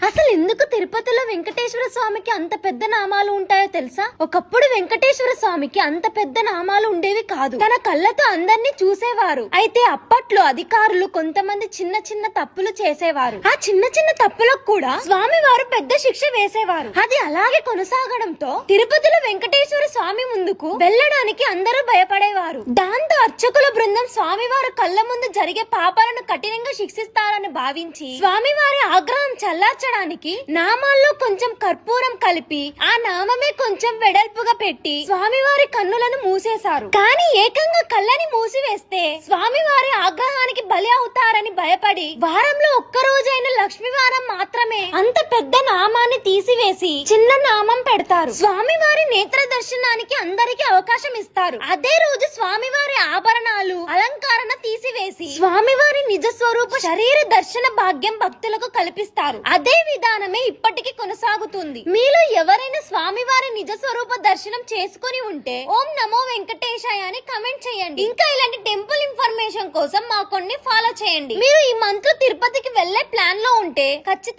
అసలు ఎందుకు తిరుపతిలో వెంకటేశ్వర స్వామికి అంత పెద్ద నామాలు ఉంటాయో తెలుసా? ఒకప్పుడు వెంకటేశ్వర స్వామికి అంత పెద్ద నామాలు ఉండేవి కాదు. తన కళ్ళతో అందరినీ చూసేవారు. అయితే అప్పట్లో అధికారులు కొంతమంది చిన్న చిన్న తప్పులు చేసేవారు. ఆ చిన్న చిన్న తప్పులకు కూడా స్వామి వారు పెద్ద శిక్ష వేసేవారు. అది అలాగే కొనసాగడంతో తిరుపతిలో వెంకటేశ్వర స్వామి ముందుకు వెళ్ళడానికి అందరూ భయపడేవారు. దాంతో అర్చకుల బృందం స్వామివారి కళ్ళ ముందు జరిగే పాపాలను కఠినంగా శిక్షిస్తారని భావించి స్వామివారి ఆగ్రహం చల్లార్చడానికి నామాల్లో కొంచెం కర్పూరం కలిపి ఆ నామమే కొంచెం వెడల్పుగా పెట్టి స్వామివారి కన్నులను మూసేశారు. కానీ ఏకంగా కళ్ళని మూసివేస్తే స్వామివారి ఆగ్రహానికి బలి అవుతారని భయపడి వారంలో ఒక్క రోజైన లక్ష్మీవారం మాత్రమే అంత పెద్ద నామాన్ని తీసివేసి చిన్న నామం పెడతారు. స్వామివారి నేత్ర దర్శనానికి అందరికి అవకాశం ఇస్తారు. అదే రోజు స్వామివారి ఆభరణాలు అలంకరణ తీసివేసి స్వామివారి నిజ స్వరూప శరీర దర్శన భాగ్యం భక్తులకు కల్పిస్తారు. అదే విధానమే ఇప్పటికీ కొనసాగుతుంది. మీలో ఎవరైనా స్వామివారి నిజ స్వరూప దర్శనం చేసుకుని ఉంటే ఓం నమో వెంకటేశాయ అని కమెంట్ చేయండి. ఇంకా ఇలాంటి టెంపుల్ ఇన్ఫర్మేషన్ కోసం మా కొన్ని ఫాలో చేయండి. మీరు ఈ మంత్ తిరుపతికి వెళ్లే ప్లాన్ లో ఉంటే ఖచ్చితంగా